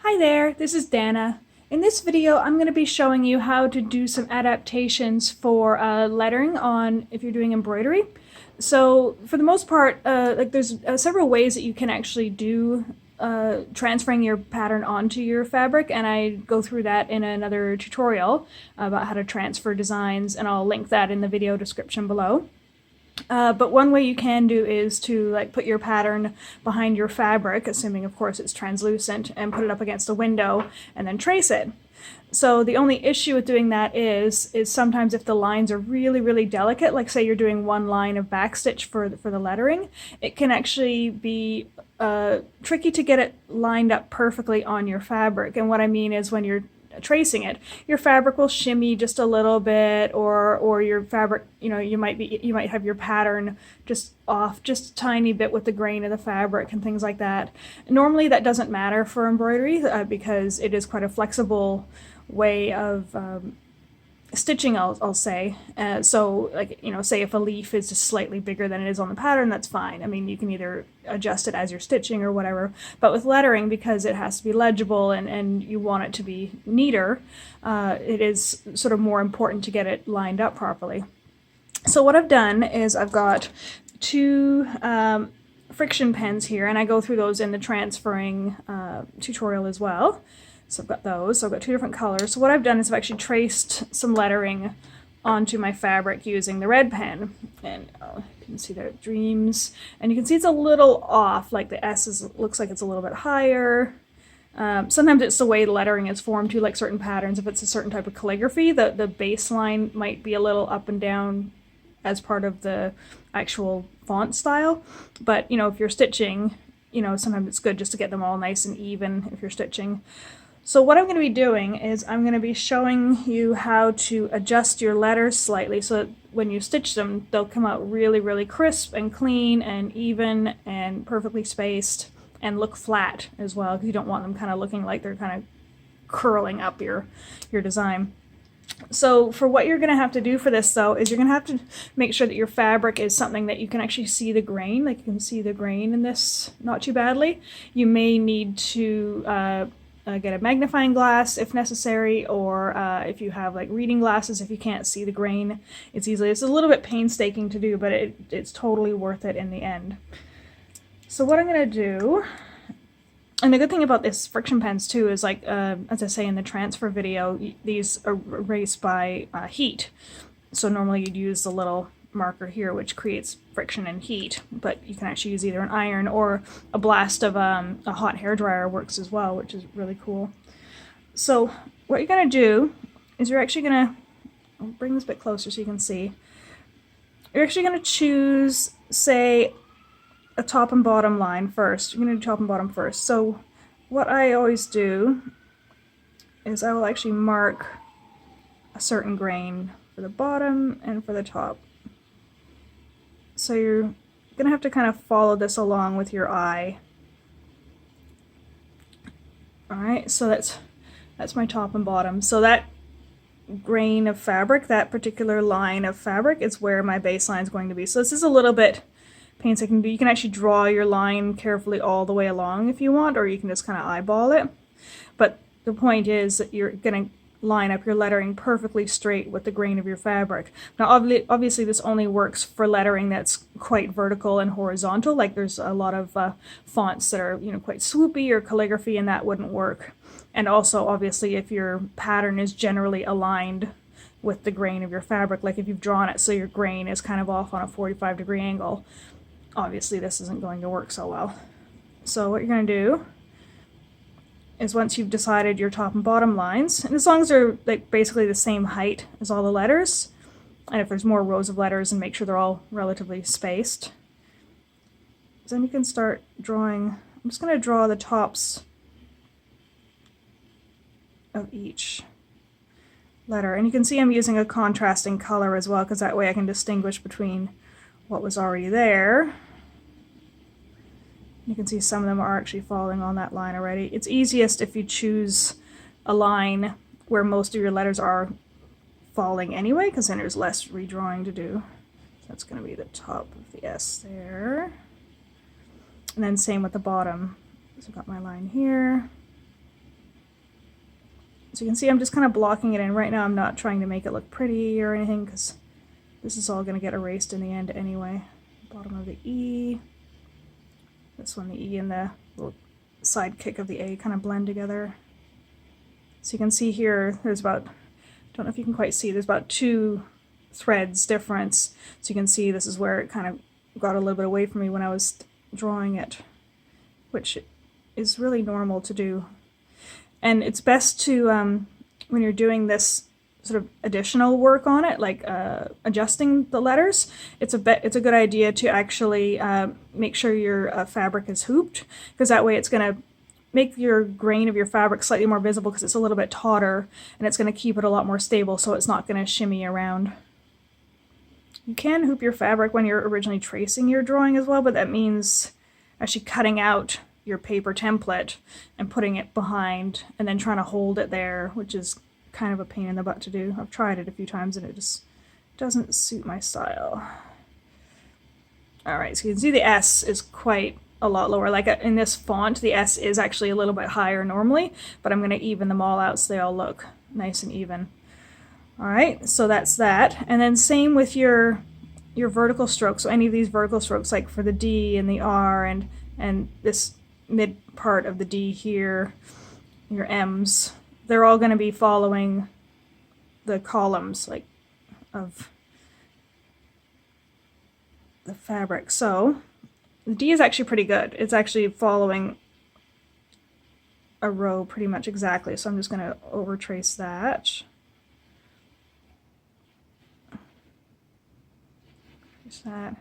Hi there, this is Dana. In this video, I'm going to be showing you how to do some adaptations for lettering on if you're doing embroidery. So for the most part, there's several ways that you can actually do transferring your pattern onto your fabric, and I go through that in another tutorial about how to transfer designs, and I'll link that in the video description below. But one way you can do is to put your pattern behind your fabric, assuming of course it's translucent, and put it up against a window and then trace it. So the only issue with doing that is sometimes if the lines are really delicate, like say you're doing one line of backstitch for the lettering, it can actually be tricky to get it lined up perfectly on your fabric. And what I mean is when you're tracing it, your fabric will shimmy just a little bit, or your fabric, you might have your pattern just off just a tiny bit with the grain of the fabric and things like that. Normally that doesn't matter for embroidery because it is quite a flexible way of stitching, I'll say. So say if a leaf is just slightly bigger than it is on the pattern, that's fine. I mean, you can either adjust it as you're stitching or whatever, but with lettering, because it has to be legible and you want it to be neater, it is sort of more important to get it lined up properly. So what I've done is I've got two Frixion pens here, and I go through those in the transferring tutorial as well. So I've got those. So I've got two different colors. So what I've done is I've actually traced some lettering onto my fabric using the red pen. And you can see there Dreams. And you can see it's a little off, like the S looks like it's a little bit higher. Sometimes it's the way the lettering is formed too, like certain patterns. If it's a certain type of calligraphy, the baseline might be a little up and down as part of the actual font style. But, if you're stitching, sometimes it's good just to get them all nice and even if you're stitching. So what I'm going to be doing is I'm going to be showing you how to adjust your letters slightly so that when you stitch them, they'll come out really crisp and clean and even and perfectly spaced and look flat as well, because you don't want them kind of looking like they're kind of curling up your design. So for what you're going to have to do for this, though, is you're going to have to make sure that your fabric is something that you can actually see the grain. Like you can see the grain in this not too badly. You may need to get a magnifying glass if necessary, or if you have reading glasses, if you can't see the grain, it's a little bit painstaking to do, but it's totally worth it in the end. So what I'm going to do, and the good thing about this Frixion pens too is as I say in the transfer video, these are erased by heat. So normally you'd use the little marker here, which creates friction and heat, but you can actually use either an iron or a blast of a hot hairdryer works as well, which is really cool. So what you're going to do is you're actually going to, I'll bring this a bit closer so you can see, you're actually going to choose, say, a top and bottom line first. You're going to do top and bottom first. So what I always do is I will actually mark a certain grain for the bottom and for the top. So you're going to have to kind of follow this along with your eye. Alright, so that's my top and bottom. So that grain of fabric, that particular line of fabric, is where my baseline is going to be. So this is a little bit painstaking, but you can actually draw your line carefully all the way along if you want, or you can just kind of eyeball it. But the point is that you're going to line up your lettering perfectly straight with the grain of your fabric. Now obviously this only works for lettering that's quite vertical and horizontal, like there's a lot of fonts that are quite swoopy or calligraphy, and that wouldn't work. And also obviously if your pattern is generally aligned with the grain of your fabric, like if you've drawn it so your grain is kind of off on a 45-degree angle, obviously this isn't going to work so well. So what you're going to do is, once you've decided your top and bottom lines, and as long as they're basically the same height as all the letters, and if there's more rows of letters, and make sure they're all relatively spaced, then you can start drawing. I'm just going to draw the tops of each letter, and you can see I'm using a contrasting color as well, because that way I can distinguish between what was already there. You can see some of them are actually falling on that line already. It's easiest if you choose a line where most of your letters are falling anyway, because then there's less redrawing to do. So that's going to be the top of the S there. And then same with the bottom. So I've got my line here. So you can see I'm just kind of blocking it in. Right now I'm not trying to make it look pretty or anything because this is all going to get erased in the end anyway. Bottom of the E. This one, the E and the little sidekick of the A kind of blend together. So you can see here, there's about, don't know if you can quite see, there's about 2 threads difference. So you can see this is where it kind of got a little bit away from me when I was drawing it, which is really normal to do. And it's best to, when you're doing this sort of additional work on it, like adjusting the letters, it's a good idea to actually make sure your fabric is hooped, because that way it's going to make your grain of your fabric slightly more visible because it's a little bit tauter, and it's going to keep it a lot more stable so it's not going to shimmy around. You can hoop your fabric when you're originally tracing your drawing as well, but that means actually cutting out your paper template and putting it behind and then trying to hold it there, which is kind of a pain in the butt to do. I've tried it a few times and it just doesn't suit my style. Alright, so you can see the S is quite a lot lower. Like in this font, the S is actually a little bit higher normally, but I'm going to even them all out so they all look nice and even. Alright, so that's that. And then same with your vertical strokes. So any of these vertical strokes, like for the D and the R and this mid part of the D here, your M's, they're all going to be following the columns like of the fabric. So the D is actually pretty good. It's actually following a row pretty much exactly. So I'm just going to over trace that. Trace that.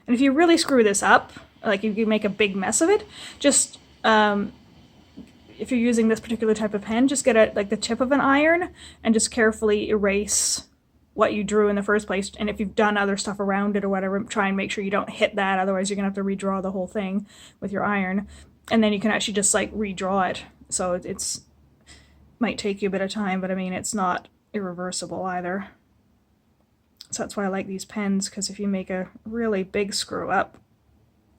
And if you really screw this up, like if you make a big mess of it, just if you're using this particular type of pen, just get like the tip of an iron and just carefully erase what you drew in the first place. And if you've done other stuff around it or whatever, try and make sure you don't hit that, otherwise you're gonna have to redraw the whole thing with your iron. And then you can actually just like redraw it. So it's might take you a bit of time, but I mean it's not irreversible either. So that's why I like these pens, because if you make a really big screw up,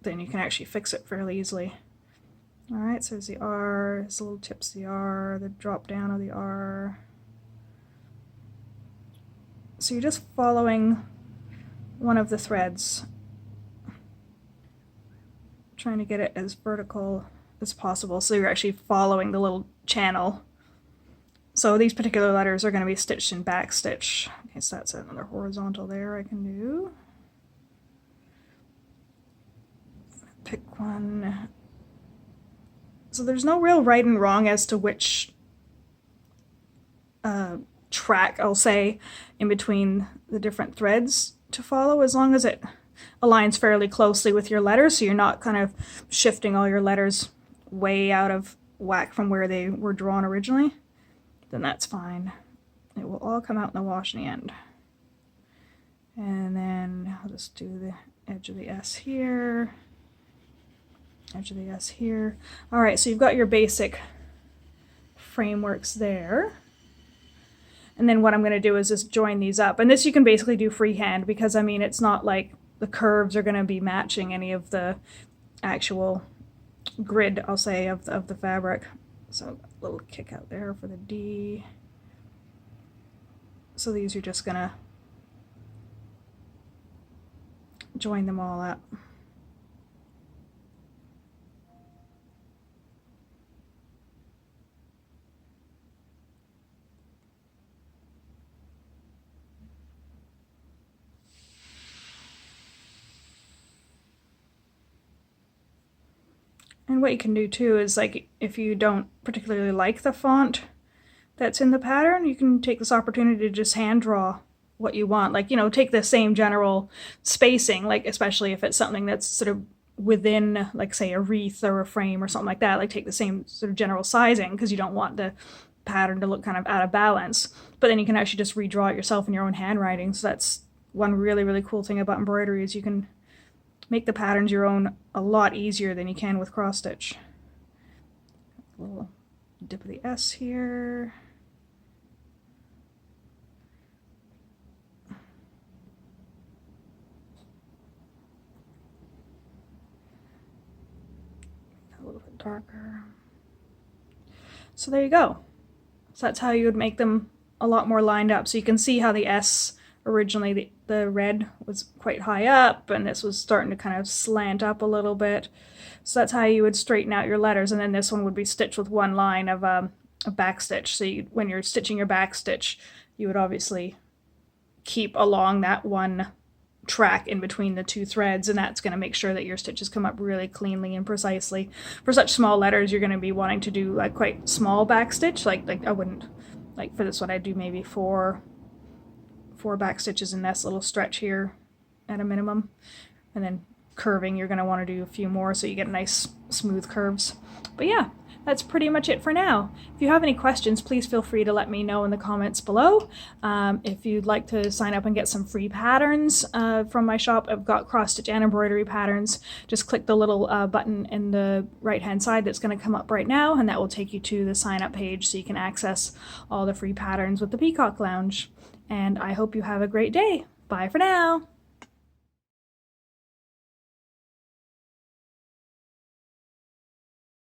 then you can actually fix it fairly easily. Alright, so there's the R, there's the little tips of the R, the drop down of the R. So you're just following one of the threads, trying to get it as vertical as possible, so you're actually following the little channel. So these particular letters are going to be stitched in back stitch. Okay, so that's another horizontal there I can do. Pick one. So there's no real right and wrong as to which track, I'll say, in between the different threads to follow, as long as it aligns fairly closely with your letters, so you're not kind of shifting all your letters way out of whack from where they were drawn originally, then that's fine. It will all come out in the wash in the end. And then I'll just do the edge of the S here. Edge of the S here. Alright, so you've got your basic frameworks there. And then what I'm going to do is just join these up. And this you can basically do freehand, because I mean it's not like the curves are going to be matching any of the actual grid, I'll say, of the fabric. So a little kick out there for the D. So these are just going to join them all up. And what you can do too is, like, if you don't particularly like the font that's in the pattern, you can take this opportunity to just hand draw what you want. Like, you know, take the same general spacing, like especially if it's something that's sort of within, like, say, a wreath or a frame or something like that, like take the same sort of general sizing, because you don't want the pattern to look kind of out of balance. But then you can actually just redraw it yourself in your own handwriting. So that's one really, really cool thing about embroidery, is you can make the patterns your own a lot easier than you can with cross stitch. A little dip of the S here. A little bit darker. So there you go. So that's how you would make them a lot more lined up. So you can see how the S originally, the red was quite high up, and this was starting to kind of slant up a little bit. So that's how you would straighten out your letters. And then this one would be stitched with one line of a back stitch. So when you're stitching your back stitch, you would obviously keep along that one track in between the two threads, and that's going to make sure that your stitches come up really cleanly and precisely. For such small letters, you're going to be wanting to do like quite small back stitch. Like I wouldn't, like for this one, I'd do maybe four back stitches in this little stretch here at a minimum, and then curving, you're going to want to do a few more so you get nice smooth curves. But yeah, that's pretty much it for now. If you have any questions, please feel free to let me know in the comments below. If you'd like to sign up and get some free patterns from my shop, I've got cross-stitch and embroidery patterns. Just click the little button in the right-hand side that's going to come up right now, and that will take you to the sign-up page so you can access all the free patterns with the Peacock Lounge. And I hope you have a great day. Bye for now!